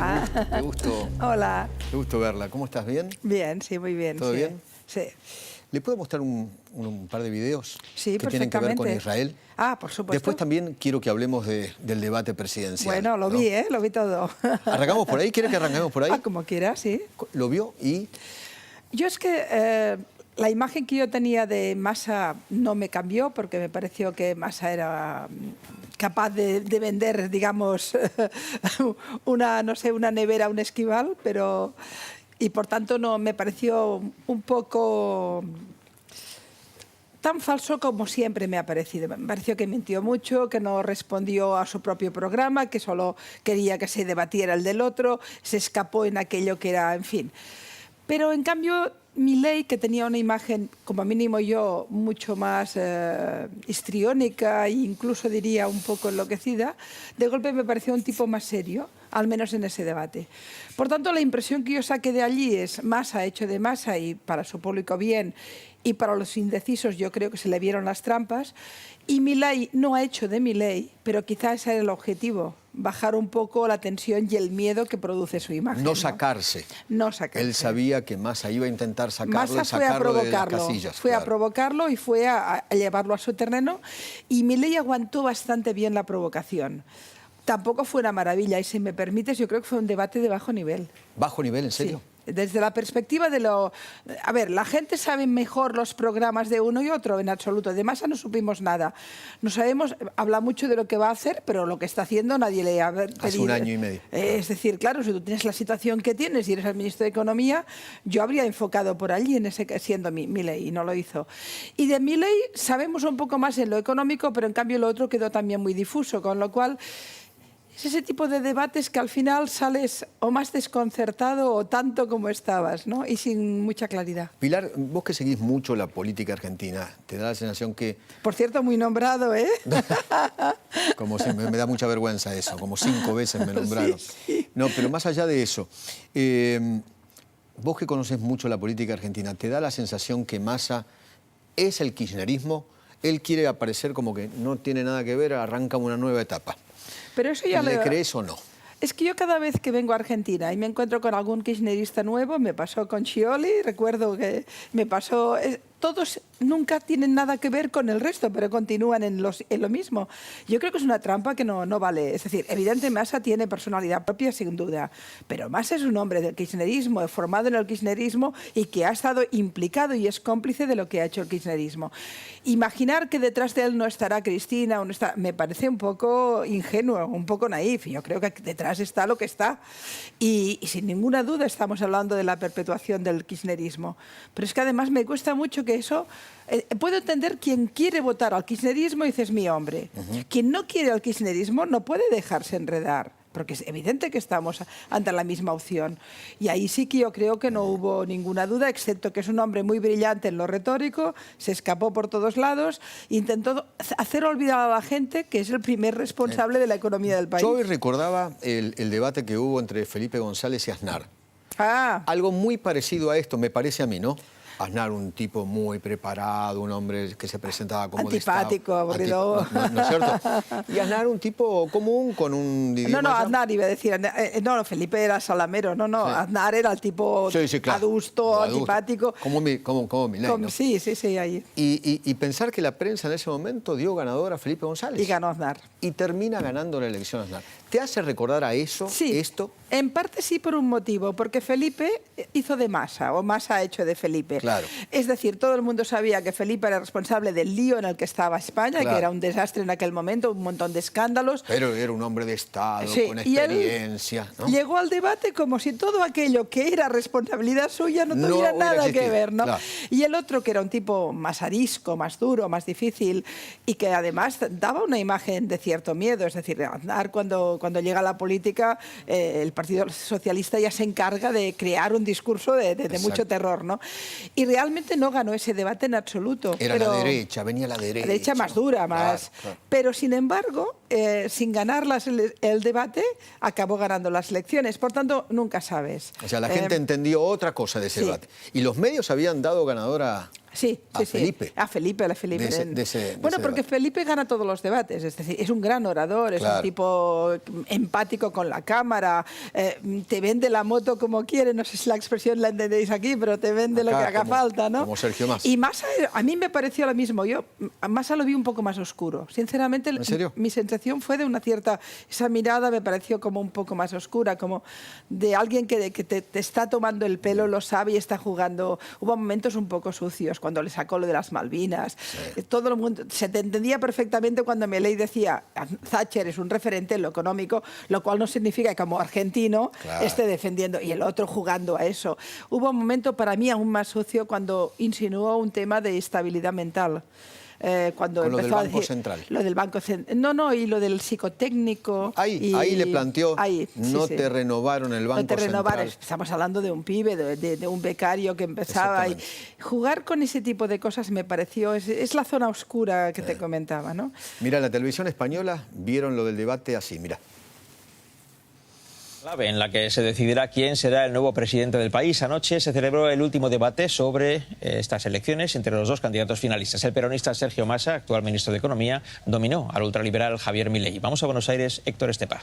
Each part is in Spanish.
Qué gusto, Hola. qué gusto verla. ¿Cómo estás? ¿Bien? Bien, sí, muy bien. ¿Todo sí. bien? Sí. ¿Le puedo mostrar un par de videos Sí, que tienen que ver con perfectamente. Israel? Ah, por supuesto. Después también quiero que hablemos del debate presidencial. Bueno, lo ¿no? vi, ¿eh? Lo vi todo. ¿Arrancamos por ahí? ¿Quiere que arranquemos por ahí? Ah, como quieras, sí. ¿Lo vio? Y Yo es que la imagen que yo tenía de Massa no me cambió porque me pareció que Massa era capaz de vender, digamos, una, no sé, una nevera, un esquival, pero... Y por tanto no me pareció un poco... tan falso como siempre me ha parecido. Me pareció que mintió mucho, que no respondió a su propio programa, que solo quería que se debatiera el del otro, se escapó en aquello que era, en fin. Pero en cambio, Milei, que tenía una imagen, como mínimo yo, mucho más histriónica e incluso diría un poco enloquecida, de golpe me pareció un tipo más serio, al menos en ese debate. Por tanto, la impresión que yo saqué de allí es Massa hecho de Massa y para su público bien, y para los indecisos yo creo que se le vieron las trampas, y Milei no ha hecho de Milei, pero quizás ese era el objetivo, bajar un poco la tensión y el miedo que produce su imagen. no sacarse. No sacarse. Él sabía que Massa iba a intentar sacarlo Massa y fue a sacarlo de las provocarlo, casillas. fue a claro. provocarlo y fue a llevarlo a su terreno, y Milei aguantó bastante bien la provocación. Tampoco fue una maravilla, y si me permites, yo creo que fue un debate de bajo nivel. ¿Bajo nivel, en serio? Sí. Desde la perspectiva de lo... A ver, la gente sabe mejor los programas de uno y otro, en absoluto. De Massa no supimos nada. No sabemos, habla mucho de lo que va a hacer, pero lo que está haciendo nadie le ha pedido. Hace un año y medio. Es decir, claro, si tú tienes la situación que tienes y eres el ministro de Economía, yo habría enfocado por allí, en ese, siendo Milei, y no lo hizo. Y de Milei sabemos un poco más en lo económico, pero en cambio lo otro quedó también muy difuso, con lo cual... Es ese tipo de debates que al final sales o más desconcertado o tanto como estabas, ¿no? Y sin mucha claridad. Pilar, vos que seguís mucho la política argentina, ¿te da la sensación que... Por cierto, muy nombrado, ¿eh? Como si, me da mucha vergüenza eso, como 5 veces me nombraron. Sí, sí. No, pero más allá de eso, vos que conoces mucho la política argentina, ¿te da la sensación que Massa es el kirchnerismo? Él quiere aparecer como que no tiene nada que ver, arranca una nueva etapa. Pero eso ya ¿Le crees o no? Es que yo cada vez que vengo a Argentina y me encuentro con algún kirchnerista nuevo, me pasó con Scioli, recuerdo que me pasó... Todos nunca tienen nada que ver con el resto, pero continúan en lo mismo. Yo creo que es una trampa que no vale. Es decir, evidentemente Massa tiene personalidad propia, sin duda, pero Massa es un hombre del kirchnerismo, formado en el kirchnerismo y que ha estado implicado y es cómplice de lo que ha hecho el kirchnerismo. Imaginar que detrás de él no estará Cristina, o no está, me parece un poco ingenuo, un poco naif. Yo creo que detrás está lo que está. Y sin ninguna duda estamos hablando de la perpetuación del kirchnerismo. Pero es que además me cuesta mucho que eso... puedo entender quien quiere votar al kirchnerismo y dice es mi hombre. Quien no quiere al kirchnerismo no puede dejarse enredar, porque es evidente que estamos ante la misma opción. Y ahí sí que yo creo que no hubo ninguna duda, excepto que es un hombre muy brillante en lo retórico, se escapó por todos lados, intentó hacer olvidar a la gente que es el primer responsable de la economía del país. Yo hoy recordaba el debate que hubo entre Felipe González y Aznar. Ah. Algo muy parecido a esto, me parece a mí, ¿no? Aznar, un tipo muy preparado, un hombre que se presentaba como antipático, aburrido. ¿No es cierto? Y Aznar, un tipo común con un idioma... No, Aznar iba a decir... No, Felipe era salamero. No, sí. Aznar era el tipo claro. adusto, antipático. Como Milei, ¿no? Sí, ahí. Y pensar que la prensa en ese momento dio ganador a Felipe González. Y ganó Aznar. Y termina ganando la elección Aznar. ¿Te hace recordar a eso, esto? En parte sí, por un motivo, porque Felipe hizo de Massa, o Massa ha hecho de Felipe. Claro. Es decir, todo el mundo sabía que Felipe era responsable del lío en el que estaba España, que era un desastre en aquel momento, un montón de escándalos. Pero era un hombre de Estado, con experiencia. Y él llegó al debate como si todo aquello que era responsabilidad suya no tuviera nada que ver, ¿no? Claro. Y el otro, que era un tipo más arisco, más duro, más difícil, y que además daba una imagen de cierto miedo. Es decir, Aznar, cuando llega a la política, el Partido Socialista ya se encarga de crear un discurso de mucho terror, ¿no? Y realmente no ganó ese debate en absoluto. Era la derecha, venía la derecha. La derecha más dura, más... Claro. Pero, sin embargo, sin ganar el debate, acabó ganando las elecciones. Por tanto, nunca sabes. O sea, la gente entendió otra cosa de ese debate. Y los medios habían dado ganador a Sí, a sí, Felipe. Sí. A Felipe. Bueno, porque debate. Felipe gana todos los debates, es decir, es un gran orador, es un tipo empático con la cámara, te vende la moto como quiere, no sé si la expresión la entendéis aquí, pero te vende lo que haga falta, ¿no? Como Sergio Massa. Y Massa, a mí me pareció lo mismo, yo a Massa lo vi un poco más oscuro, sinceramente. ¿En serio? Mi sensación fue de una cierta, esa mirada me pareció como un poco más oscura, como de alguien que te está tomando el pelo, lo sabe y está jugando. Hubo momentos un poco sucios, cuando le sacó lo de las Malvinas. Sí. Todo el mundo se te entendía perfectamente cuando Milei decía Thatcher es un referente en lo económico, lo cual no significa que como argentino esté defendiendo, y el otro jugando a eso. Hubo un momento para mí aún más sucio cuando insinuó un tema de estabilidad mental. Cuando con lo empezó del Banco a decir, Central. Lo del Banco Central. No, y lo del psicotécnico. Ahí le planteó, no te renovaron el Banco Central. Estamos hablando de un pibe, de un becario que empezaba. Y jugar con ese tipo de cosas me pareció, es la zona oscura que te comentaba, ¿no? Mira, en la televisión española vieron lo del debate así, mira. Clave en la que se decidirá quién será el nuevo presidente del país. Anoche se celebró el último debate sobre estas elecciones entre los dos candidatos finalistas. El peronista Sergio Massa, actual ministro de Economía, dominó al ultraliberal Javier Milei. Vamos a Buenos Aires, Héctor Estepa.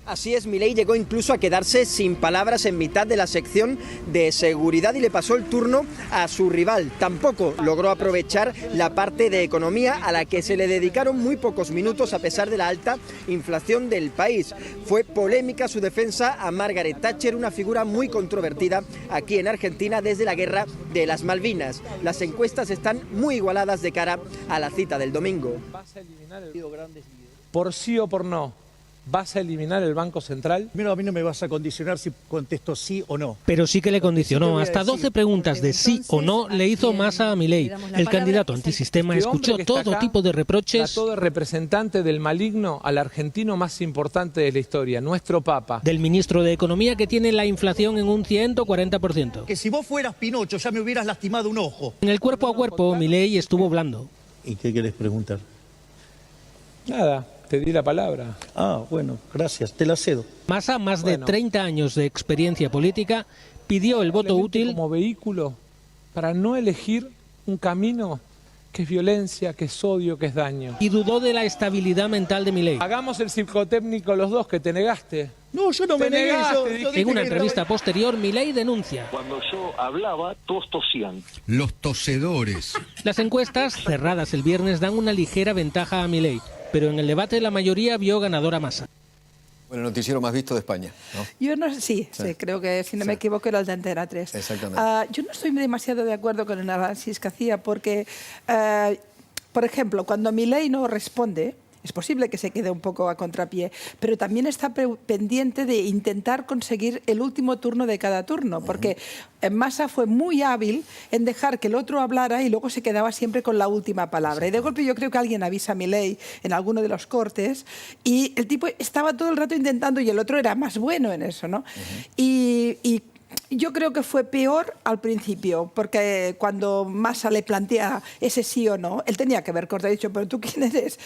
Así es, Milei llegó incluso a quedarse sin palabras en mitad de la sección de seguridad y le pasó el turno a su rival. Tampoco logró aprovechar la parte de economía a la que se le dedicaron muy pocos minutos a pesar de la alta inflación del país. Fue polémica su defensa a Margaret Thatcher, una figura muy controvertida aquí en Argentina desde la guerra de las Malvinas. Las encuestas están muy igualadas de cara a la cita del domingo. ¿Vas a eliminar por sí o por no? ¿Vas a eliminar el Banco Central? Primero, a mí no me vas a condicionar si contesto sí o no. Pero sí que le condicionó. Hasta 12 preguntas de sí o no le hizo Massa a Milei. El candidato antisistema escuchó todo tipo de reproches. Trató de representante del maligno al argentino más importante de la historia, nuestro Papa. Del ministro de Economía, que tiene la inflación en un 140%. Que si vos fueras Pinocho ya me hubieras lastimado un ojo. En el cuerpo a cuerpo, Milei estuvo blando. ¿Y qué querés preguntar? Nada. Te di la palabra. Ah, bueno, gracias, te la cedo. Massa, más de 30 años de experiencia política, pidió el voto útil como vehículo para no elegir un camino que es violencia, que es odio, que es daño. Y dudó de la estabilidad mental de Milei. Hagamos el psicotécnico los dos, que te negaste. No, yo no me negué. En una entrevista posterior, Milei denuncia. Cuando yo hablaba, todos tosían. Los tosedores. Las encuestas, cerradas el viernes, dan una ligera ventaja a Milei, pero en el debate la mayoría vio ganador a Massa. Bueno, el noticiero más visto de España, ¿no? Yo no sé, sí, creo que si no me equivoco era el de Antena 3. Exactamente. Yo no estoy demasiado de acuerdo con el análisis que hacía porque, por ejemplo, cuando Milei no responde, es posible que se quede un poco a contrapié, pero también está pendiente de intentar conseguir el último turno de cada turno, porque Massa fue muy hábil en dejar que el otro hablara y luego se quedaba siempre con la última palabra. Y de golpe yo creo que alguien avisa a Milei en alguno de los cortes y el tipo estaba todo el rato intentando y el otro era más bueno en eso, ¿no? Y yo creo que fue peor al principio, porque cuando Massa le plantea ese sí o no, él tenía que haber cortado y dicho, pero ¿tú quién eres?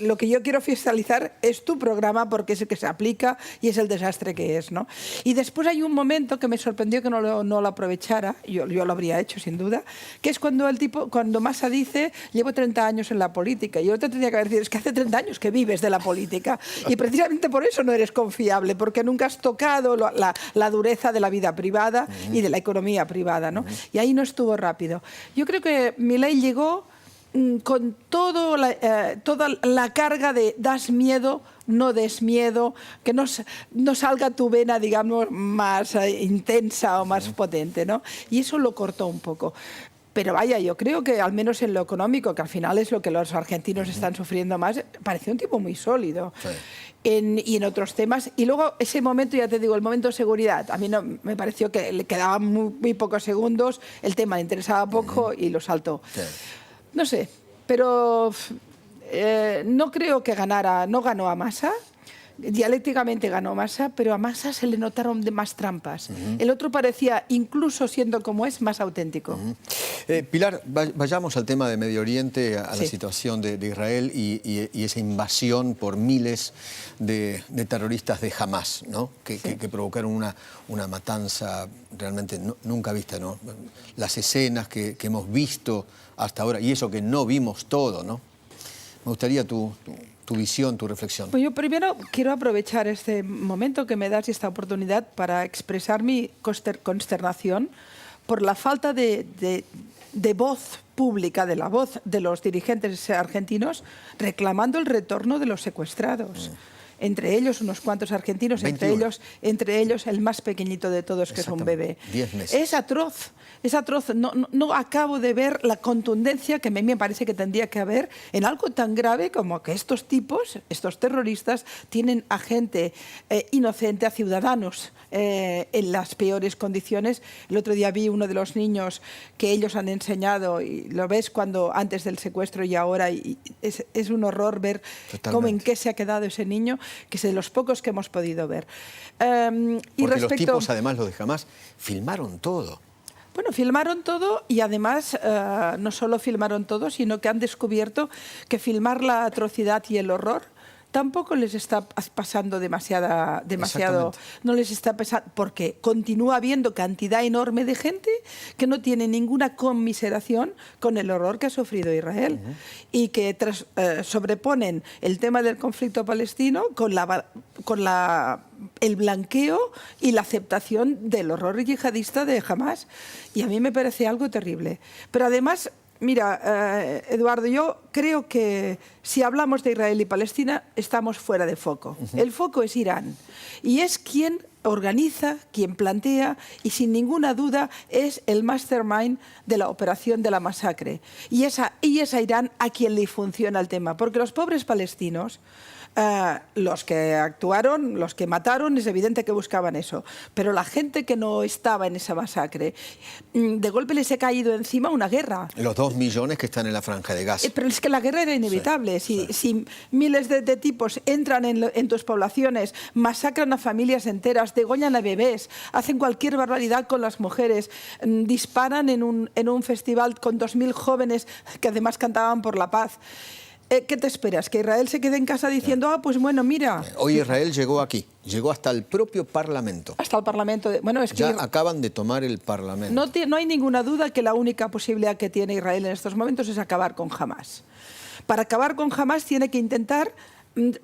Lo que yo quiero fiscalizar es tu programa porque es el que se aplica y es el desastre que es, ¿no? Y después hay un momento que me sorprendió que no lo aprovechara, yo lo habría hecho sin duda, que es cuando cuando Massa dice, llevo 30 años en la política, y yo te tendría que haber dicho, es que hace 30 años que vives de la política, y precisamente por eso no eres confiable, porque nunca has tocado la dureza de la vida privada y de la economía privada, ¿no? Y ahí no estuvo rápido. Yo creo que Milei llegó con toda la carga de das miedo, no des miedo, que no salga tu vena, digamos, más intensa o más potente, ¿no? Y eso lo cortó un poco. Pero vaya, yo creo que al menos en lo económico, que al final es lo que los argentinos están sufriendo más, pareció un tipo muy sólido. Sí. Y en otros temas. Y luego ese momento, ya te digo, el momento de seguridad, a mí no, me pareció que le quedaban muy pocos segundos, el tema le interesaba poco y lo saltó. Sí. No sé, pero no creo que ganara, no ganó a Massa. Dialécticamente ganó Massa, pero a Massa se le notaron de más trampas. El otro parecía, incluso siendo como es, más auténtico. Pilar, vayamos al tema de Medio Oriente, a la situación de Israel y esa invasión por miles de terroristas de Hamás, ¿no? que provocaron una matanza realmente nunca vista, ¿no? Las escenas que hemos visto hasta ahora, y eso que no vimos todo, ¿no? Me gustaría tu visión, tu reflexión. Pues yo primero quiero aprovechar este momento que me das y esta oportunidad para expresar mi consternación por la falta de voz pública, de la voz de los dirigentes argentinos reclamando el retorno de los secuestrados. Entre ellos unos cuantos argentinos, entre ellos el más pequeñito de todos, que es un bebé. 10 meses. Es atroz. Es atroz. No acabo de ver la contundencia que a mí me parece que tendría que haber en algo tan grave como que estos tipos, estos terroristas, tienen a gente inocente, a ciudadanos en las peores condiciones. El otro día vi uno de los niños que ellos han enseñado, y lo ves cuando antes del secuestro y ahora, y es un horror ver cómo en qué se ha quedado ese niño, que es de los pocos que hemos podido ver. Porque los tipos, además, los de Hamás, filmaron todo. Bueno, filmaron todo y además no solo filmaron todo, sino que han descubierto que filmar la atrocidad y el horror tampoco les está pasando demasiado, no les está pesando, porque continúa habiendo cantidad enorme de gente que no tiene ninguna conmiseración con el horror que ha sufrido Israel y que sobreponen el tema del conflicto palestino con el blanqueo y la aceptación del horror yihadista de Hamás. Y a mí me parece algo terrible. Pero además, mira, Eduardo, yo creo que si hablamos de Israel y Palestina estamos fuera de foco. El foco es Irán y es quien organiza, quien plantea y sin ninguna duda es el mastermind de la operación de la masacre. Y es a Irán a quien le funciona el tema, porque los pobres palestinos, los que actuaron, los que mataron, es evidente que buscaban eso. Pero la gente que no estaba en esa masacre, de golpe les ha caído encima una guerra. Los 2 millones que están en la Franja de Gaza. Pero es que la guerra era inevitable. Si miles de tipos entran en tus poblaciones, masacran a familias enteras, degollan a bebés, hacen cualquier barbaridad con las mujeres, disparan en un festival con 2.000 jóvenes que además cantaban por la paz. ¿Qué te esperas? ¿Que Israel se quede en casa diciendo, pues bueno, mira? Hoy Israel llegó aquí, llegó hasta el propio Parlamento. Hasta el Parlamento. Bueno, es que ya acaban de tomar el Parlamento. No hay ninguna duda que la única posibilidad que tiene Israel en estos momentos es acabar con Hamás. Para acabar con Hamás tiene que intentar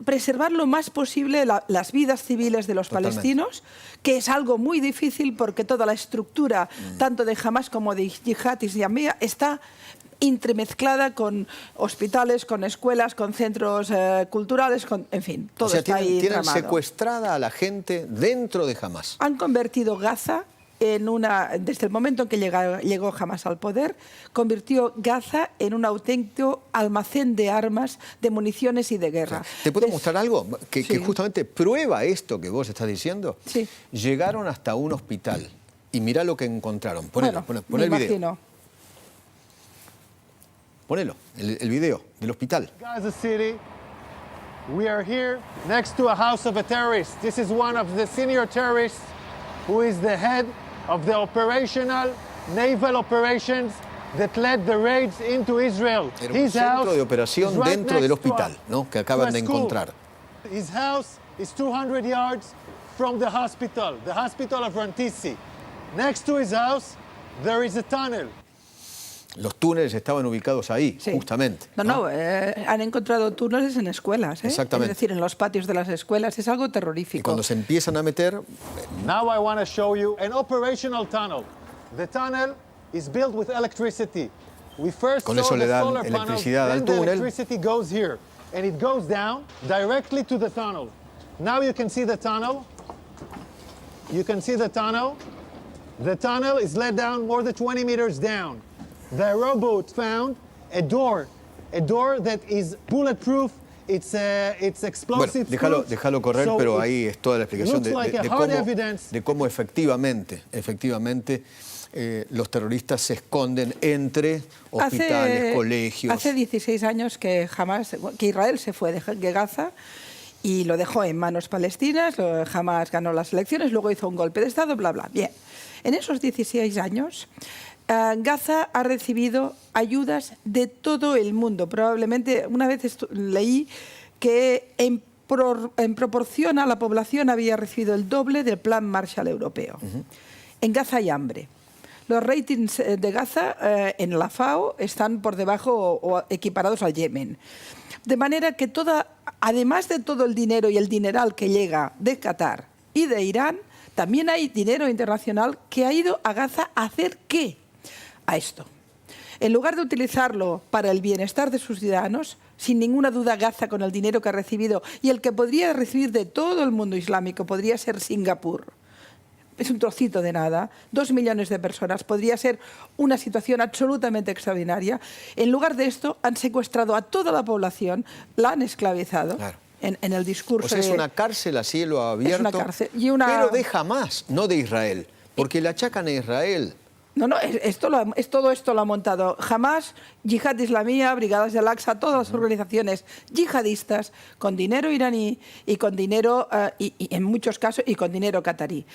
preservar lo más posible las vidas civiles de los palestinos, que es algo muy difícil porque toda la estructura, tanto de Hamás como de Yihad Islamía, está entremezclada con hospitales, con escuelas, con centros culturales, en fin, todo está ahí tienen tramado. Secuestrada a la gente dentro de Hamás. Han convertido Gaza desde el momento en que llegó Hamás al poder, convirtió Gaza en un auténtico almacén de armas, de municiones y de guerra. ¿Te puedo mostrar algo que justamente prueba esto que vos estás diciendo? Sí. Llegaron hasta un hospital y mirá lo que encontraron. Ponelo, pon el video. Ponelo, el video del hospital. Gaza City, we are here next to a house of a terrorist. This is one of the senior terrorists who is the head of the operational naval operations that led the raids into Israel. Era un centro de operación dentro del hospital, ¿no? Que acaban de encontrar. His house is 200 yards from the hospital of Rantisi. Next to his house, there is a tunnel. Los túneles estaban ubicados ahí, justamente. Han encontrado túneles en escuelas, Exactamente. Es decir, en los patios de las escuelas. Es algo terrorífico. Y cuando se empiezan a meter... Now I want to show you an operational tunnel. The tunnel is built with electricity. We first Con eso le dan electricidad al túnel. The electricity goes here, and it goes down directly to the tunnel. Now you can see the tunnel. You can see the tunnel. The tunnel is let down more than 20 meters down. The robot found a door that is bulletproof. It's explosive. Bueno, déjalo correr, pero ahí es toda la explicación de cómo efectivamente los terroristas se esconden entre hospitales, colegios. Hace 16 años que Israel se fue de Gaza y lo dejó en manos palestinas, jamás ganó las elecciones, luego hizo un golpe de Estado, bla, bla. Bien, en esos 16 años, Gaza ha recibido ayudas de todo el mundo. Probablemente, una vez leí que en proporción a la población había recibido el doble del Plan Marshall Europeo. En Gaza hay hambre. Los ratings de Gaza en la FAO están por debajo o equiparados al Yemen. De manera que además de todo el dinero y el dineral que llega de Qatar y de Irán, también hay dinero internacional que ha ido a Gaza a hacer ¿qué? A esto. En lugar de utilizarlo para el bienestar de sus ciudadanos, sin ninguna duda Gaza, con el dinero que ha recibido y el que podría recibir de todo el mundo islámico, podría ser Singapur. Es un trocito de nada, 2 millones de personas, podría ser una situación absolutamente extraordinaria. En lugar de esto, han secuestrado a toda la población, la han esclavizado. Claro. En el discurso. O sea, es una cárcel a cielo abierto, es una cárcel. Pero de Hamás, no de Israel, porque le achacan a Israel. No, todo esto lo ha montado Hamás, Yihad Islamía, Brigadas de Al-Aqsa, todas las organizaciones yihadistas con dinero iraní y con dinero, y en muchos casos, y con dinero catarí.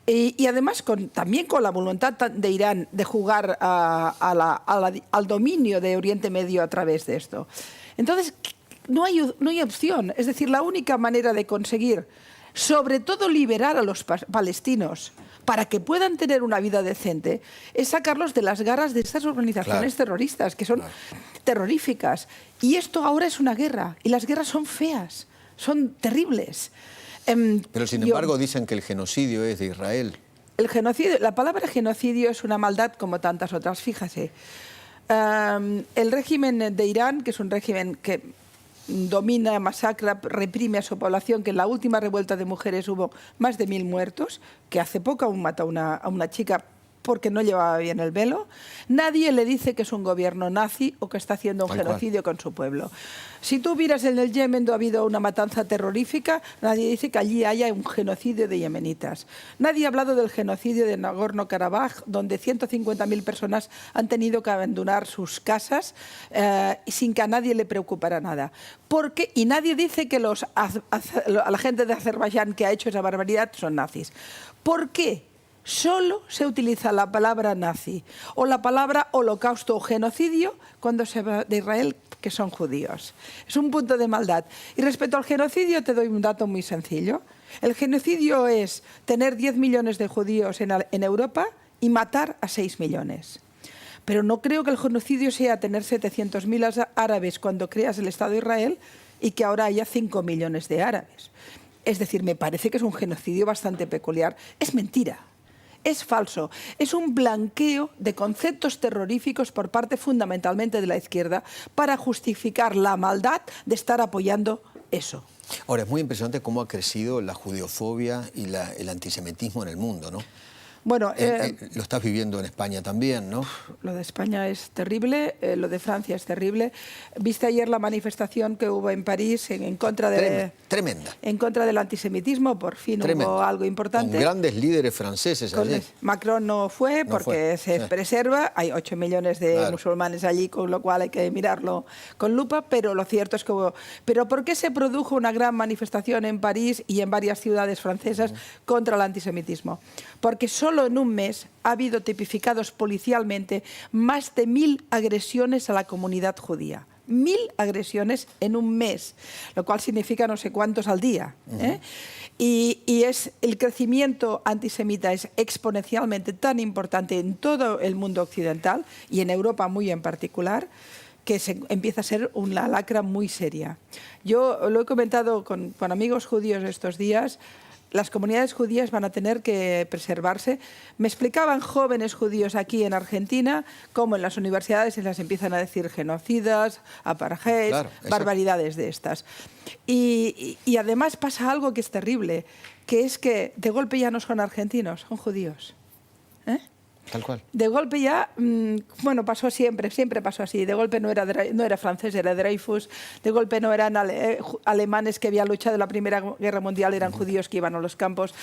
Y además también con la voluntad de Irán de jugar al dominio de Oriente Medio a través de esto. Entonces, no hay opción. Es decir, la única manera de conseguir, sobre todo liberar a los palestinos, para que puedan tener una vida decente, es sacarlos de las garras de estas organizaciones terroristas, que son terroríficas. Y esto ahora es una guerra, y las guerras son feas, son terribles. Pero sin embargo dicen que el genocidio es de Israel. El genocidio, la palabra genocidio es una maldad como tantas otras, fíjase. El régimen de Irán, que es un régimen que domina, masacra, reprime a su población, que en la última revuelta de mujeres hubo más de 1000 muertos, que hace poco aún mató a una chica porque no llevaba bien el velo. Nadie le dice que es un gobierno nazi o que está haciendo un genocidio con su pueblo. Si tú miras en el Yemen, donde ha habido una matanza terrorífica, nadie dice que allí haya un genocidio de yemenitas. Nadie ha hablado del genocidio de Nagorno-Karabaj, donde 150.000 personas han tenido que abandonar sus casas sin que a nadie le preocupara nada. Y nadie dice que la gente de Azerbaiyán que ha hecho esa barbaridad son nazis. ¿Por qué? Solo se utiliza la palabra nazi o la palabra holocausto o genocidio cuando se habla de Israel, que son judíos. Es un punto de maldad. Y respecto al genocidio te doy un dato muy sencillo. El genocidio es tener 10 millones de judíos en Europa y matar a 6 millones. Pero no creo que el genocidio sea tener 700.000 árabes cuando creas el Estado de Israel y que ahora haya 5 millones de árabes. Es decir, me parece que es un genocidio bastante peculiar. Es mentira. Es falso, es un blanqueo de conceptos terroríficos por parte fundamentalmente de la izquierda para justificar la maldad de estar apoyando eso. Ahora, es muy impresionante cómo ha crecido la judeofobia y el antisemitismo en el mundo, ¿no? Bueno, lo estás viviendo en España también, ¿no? Lo de España es terrible, lo de Francia es terrible. ¿Viste ayer la manifestación que hubo en París en contra de... Tremenda. En contra del antisemitismo, por fin hubo algo importante. Con grandes líderes franceses allí. Macron no fue porque se preserva, hay 8 millones de musulmanes allí, con lo cual hay que mirarlo con lupa, pero lo cierto es que hubo... ¿Pero por qué se produjo una gran manifestación en París y en varias ciudades francesas contra el antisemitismo? Porque solo en un mes ha habido tipificados policialmente más de 1000 agresiones a la comunidad judía. 1000 agresiones en un mes, lo cual significa no sé cuántos al día. Y el crecimiento antisemita es exponencialmente tan importante en todo el mundo occidental y en Europa muy en particular, que empieza a ser una lacra muy seria. Yo lo he comentado con amigos judíos estos días. Las comunidades judías van a tener que preservarse. Me explicaban jóvenes judíos aquí en Argentina cómo en las universidades se les empiezan a decir genocidas, apartheid, barbaridades de estas. Y además pasa algo que es terrible, que es que de golpe ya no son argentinos, son judíos. Tal cual. De golpe ya, bueno, pasó siempre pasó así. De golpe no era francés, era Dreyfus. De golpe no eran alemanes que habían luchado en la Primera Guerra Mundial, eran judíos que iban a los campos.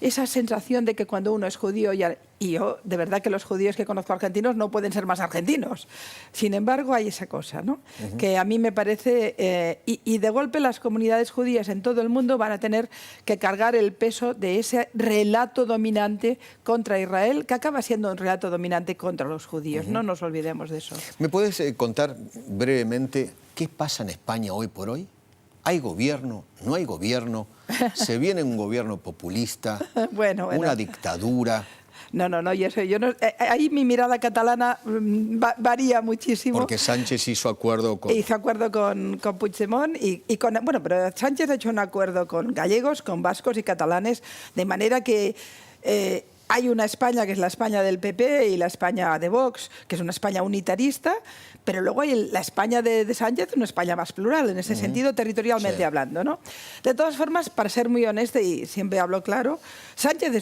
Esa sensación de que cuando uno es judío Y yo, de verdad que los judíos que conozco argentinos no pueden ser más argentinos. Sin embargo, hay esa cosa, ¿no? Que a mí me parece... y de golpe las comunidades judías en todo el mundo van a tener que cargar el peso de ese relato dominante contra Israel, que acaba siendo un relato dominante contra los judíos. No nos olvidemos de eso. ¿Me puedes contar brevemente qué pasa en España hoy por hoy? ¿Hay gobierno? ¿No hay gobierno? ¿Se viene un gobierno populista? Bueno. ¿Una dictadura? No, y eso, yo no, ahí mi mirada catalana varía muchísimo. Porque Sánchez hizo acuerdo con... Hizo acuerdo con Puigdemont y con... Bueno, pero Sánchez ha hecho un acuerdo con gallegos, con vascos y catalanes, de manera que... hay una España que es la España del PP y la España de Vox, que es una España unitarista, pero luego hay la España de Sánchez, una España más plural, en ese sentido, territorialmente hablando, ¿no? De todas formas, para ser muy honesta, y siempre hablo claro, Sánchez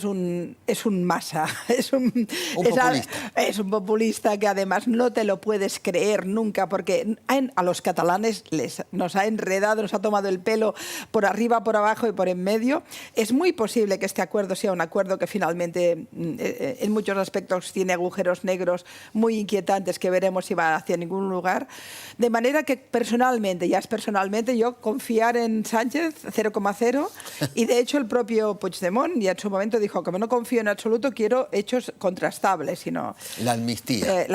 es un masa, es un populista. Es un populista que además no te lo puedes creer nunca, porque a los catalanes nos ha enredado, nos ha tomado el pelo por arriba, por abajo y por en medio. Es muy posible que este acuerdo sea un acuerdo que finalmente en muchos aspectos tiene agujeros negros muy inquietantes que veremos si va hacia ningún lugar. De manera que personalmente, yo confiar en Sánchez 0,0 y de hecho el propio Puigdemont ya en su momento dijo, como no confío en absoluto, quiero hechos contrastables. Sino, la amnistía.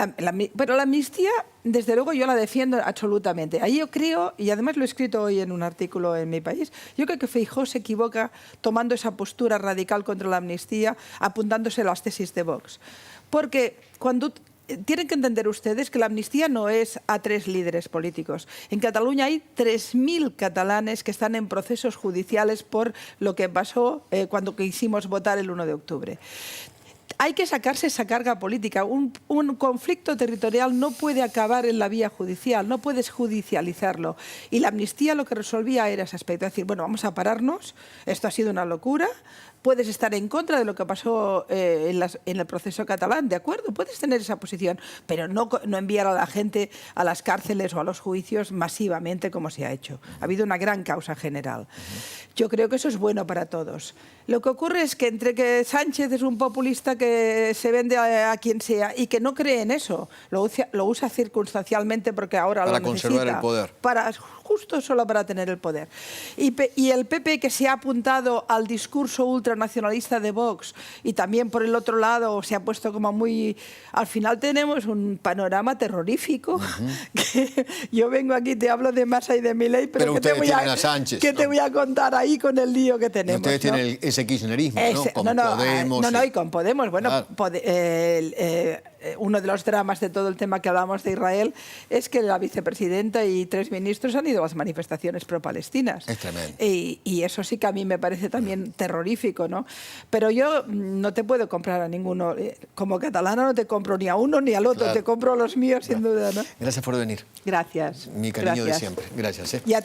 Pero la amnistía, desde luego, yo la defiendo absolutamente. Ahí yo creo, y además lo he escrito hoy en un artículo en Mi País, yo creo que Feijóo se equivoca tomando esa postura radical contra la amnistía, apuntándose a las tesis de Vox. Porque cuando... Tienen que entender ustedes que la amnistía no es a 3 líderes políticos. En Cataluña hay 3.000 catalanes que están en procesos judiciales por lo que pasó cuando quisimos votar el 1 de octubre. Hay que sacarse esa carga política. Un conflicto territorial no puede acabar en la vía judicial, no puedes judicializarlo. Y la amnistía lo que resolvía era ese aspecto, es decir, bueno, vamos a pararnos, esto ha sido una locura, puedes estar en contra de lo que pasó en el proceso catalán, de acuerdo, puedes tener esa posición, pero no enviar a la gente a las cárceles o a los juicios masivamente como se ha hecho. Ha habido una gran causa general. Yo creo que eso es bueno para todos. Lo que ocurre es que entre que Sánchez es un populista que se vende a quien sea y que no cree en eso, lo usa circunstancialmente porque ahora lo necesita. Para conservar el poder. Justo solo para tener el poder. Y el PP, que se ha apuntado al discurso ultranacionalista de Vox y también por el otro lado se ha puesto como muy... Al final tenemos un panorama terrorífico. Que yo vengo aquí, te hablo de Massa y de Milei, pero ¿qué te voy a contar ahí con el lío que tenemos? Ustedes tienen ese kirchnerismo, ¿no? Con Podemos. No, y con Podemos. Bueno, claro. Uno de los dramas de todo el tema que hablamos de Israel es que la vicepresidenta y 3 ministros han ido a las manifestaciones pro-palestinas. Es tremendo. Y eso sí que a mí me parece también terrorífico, ¿no? Pero yo no te puedo comprar a ninguno. Como catalana no te compro ni a uno ni al otro, claro. Te compro a los míos sin duda, ¿no? Gracias por venir. Gracias. Mi cariño de siempre. Gracias. Y a